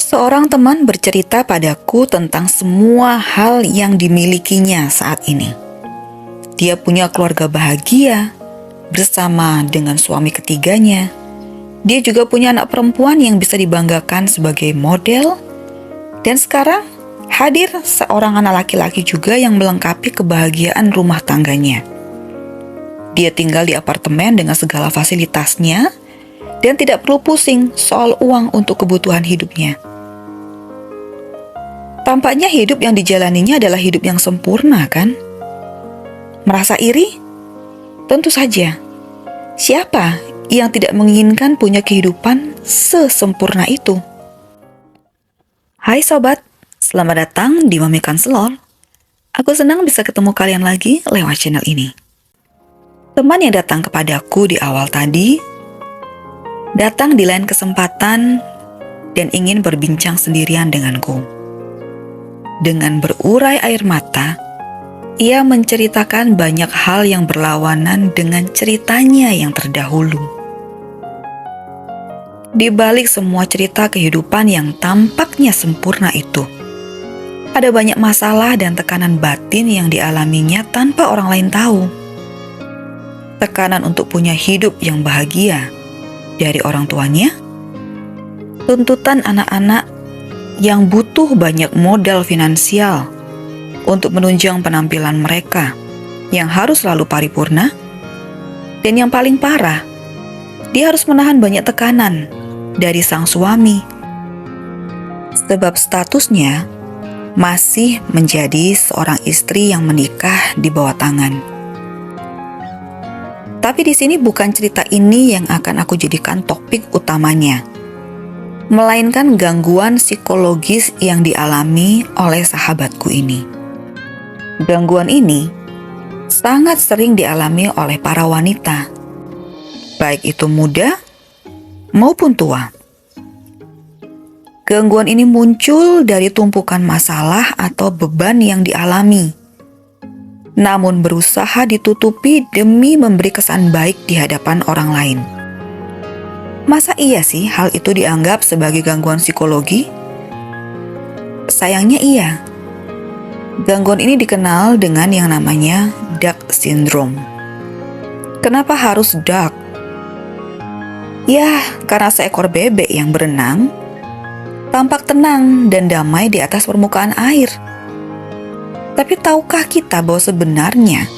Seorang teman bercerita padaku tentang semua hal yang dimilikinya saat ini. Dia punya keluarga bahagia bersama dengan suami ketiganya. Dia juga punya anak perempuan yang bisa dibanggakan sebagai model. Dan sekarang hadir seorang anak laki-laki juga yang melengkapi kebahagiaan rumah tangganya. Dia tinggal di apartemen dengan segala fasilitasnya dan tidak perlu pusing soal uang untuk kebutuhan hidupnya. Tampaknya hidup yang dijalaninya adalah hidup yang sempurna, kan? Merasa iri? Tentu saja. Siapa yang tidak menginginkan punya kehidupan sesempurna itu? Hai sobat, selamat datang di Mami Kanselor. Aku senang bisa ketemu kalian lagi lewat channel ini. Teman yang datang kepadaku di awal tadi datang di lain kesempatan dan ingin berbincang sendirian denganku. Dengan berurai air mata, ia menceritakan banyak hal yang berlawanan dengan ceritanya yang terdahulu. Di balik semua cerita kehidupan yang tampaknya sempurna itu, ada banyak masalah dan tekanan batin yang dialaminya tanpa orang lain tahu. Tekanan untuk punya hidup yang bahagia dari orang tuanya, tuntutan anak-anak yang butuh banyak modal finansial untuk menunjang penampilan mereka yang harus selalu paripurna, dan yang paling parah, dia harus menahan banyak tekanan dari sang suami sebab statusnya masih menjadi seorang istri yang menikah di bawah tangan. Tapi di sini bukan cerita ini yang akan aku jadikan topik utamanya, melainkan gangguan psikologis yang dialami oleh sahabatku ini. Gangguan ini sangat sering dialami oleh para wanita, baik itu muda maupun tua. Gangguan ini muncul dari tumpukan masalah atau beban yang dialami, namun berusaha ditutupi demi memberi kesan baik di hadapan orang lain. Masa iya sih hal itu dianggap sebagai gangguan psikologi? Sayangnya iya. Gangguan ini dikenal dengan yang namanya dark syndrome. Kenapa harus dark? Ya, karena seekor bebek yang berenang tampak tenang dan damai di atas permukaan air. Tapi tahukah kita bahwa sebenarnya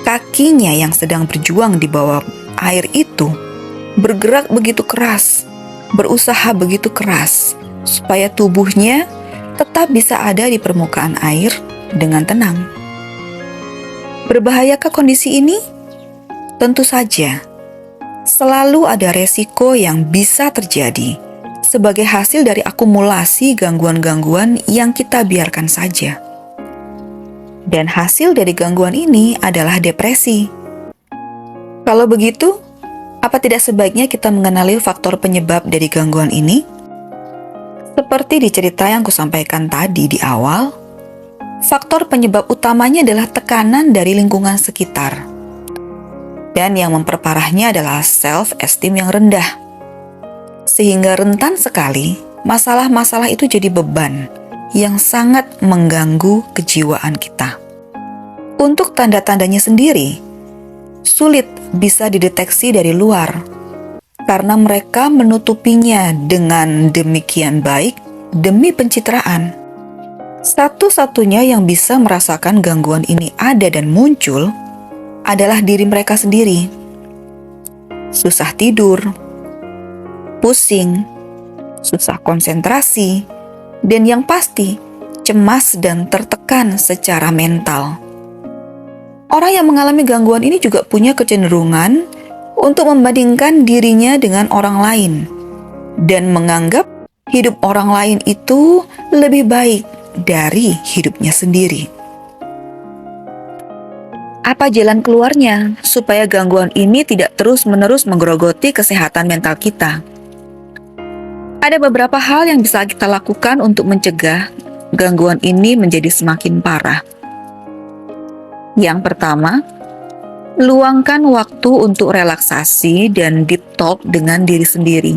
kakinya yang sedang berjuang di bawah air itu bergerak begitu keras, berusaha begitu keras, supaya tubuhnya tetap bisa ada di permukaan air dengan tenang. Berbahayakah kondisi ini? Tentu saja. Selalu ada resiko yang bisa terjadi sebagai hasil dari akumulasi gangguan-gangguan yang kita biarkan saja. Dan hasil dari gangguan ini adalah depresi. Kalau begitu, apa tidak sebaiknya kita mengenali faktor penyebab dari gangguan ini? Seperti di cerita yang kusampaikan tadi di awal, faktor penyebab utamanya adalah tekanan dari lingkungan sekitar. Dan yang memperparahnya adalah self-esteem yang rendah. Sehingga rentan sekali, masalah-masalah itu jadi beban yang sangat mengganggu kejiwaan kita. Untuk tanda-tandanya sendiri, sulit bisa dideteksi dari luar karena mereka menutupinya dengan demikian baik demi pencitraan. Satu-satunya yang bisa merasakan gangguan ini ada dan muncul adalah diri mereka sendiri. Susah tidur, pusing, susah konsentrasi, dan yang pasti cemas dan tertekan secara mental. Orang yang mengalami gangguan ini juga punya kecenderungan untuk membandingkan dirinya dengan orang lain dan menganggap hidup orang lain itu lebih baik dari hidupnya sendiri. Apa jalan keluarnya supaya gangguan ini tidak terus-menerus menggerogoti kesehatan mental kita? Ada beberapa hal yang bisa kita lakukan untuk mencegah gangguan ini menjadi semakin parah. Yang pertama, luangkan waktu untuk relaksasi dan deep talk dengan diri sendiri.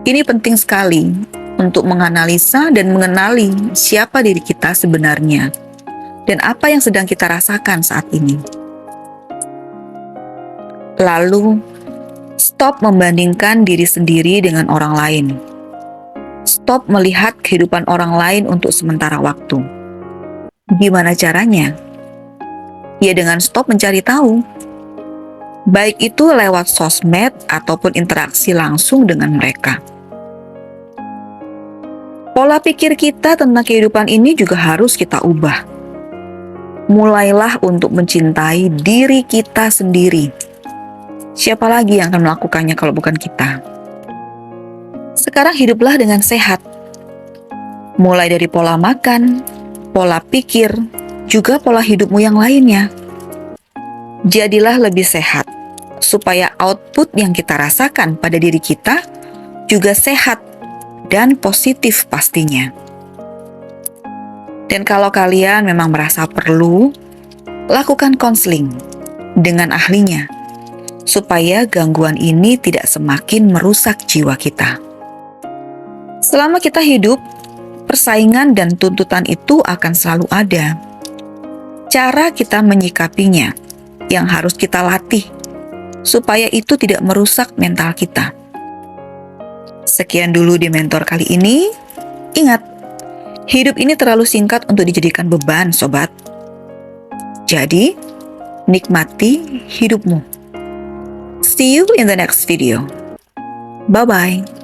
Ini penting sekali, untuk menganalisa dan mengenali siapa diri kita sebenarnya dan apa yang sedang kita rasakan saat ini. Lalu, stop membandingkan diri sendiri dengan orang lain. Stop melihat kehidupan orang lain untuk sementara waktu. Gimana caranya? Ya dengan stop mencari tahu. Baik itu lewat sosmed ataupun interaksi langsung dengan mereka. Pola pikir kita tentang kehidupan ini juga harus kita ubah. Mulailah untuk mencintai diri kita sendiri. Siapa lagi yang akan melakukannya kalau bukan kita? Sekarang hiduplah dengan sehat. Mulai dari pola makan, pola pikir, juga pola hidupmu yang lainnya. Jadilah lebih sehat, supaya output yang kita rasakan pada diri kita juga sehat dan positif pastinya. Dan kalau kalian memang merasa perlu, lakukan konseling dengan ahlinya, supaya gangguan ini tidak semakin merusak jiwa kita. Selama kita hidup, persaingan dan tuntutan itu akan selalu ada. Cara kita menyikapinya yang harus kita latih, supaya itu tidak merusak mental kita. Sekian dulu di Mentor kali ini. Ingat, hidup ini terlalu singkat untuk dijadikan beban, sobat. Jadi, nikmati hidupmu. See you in the next video. Bye-bye.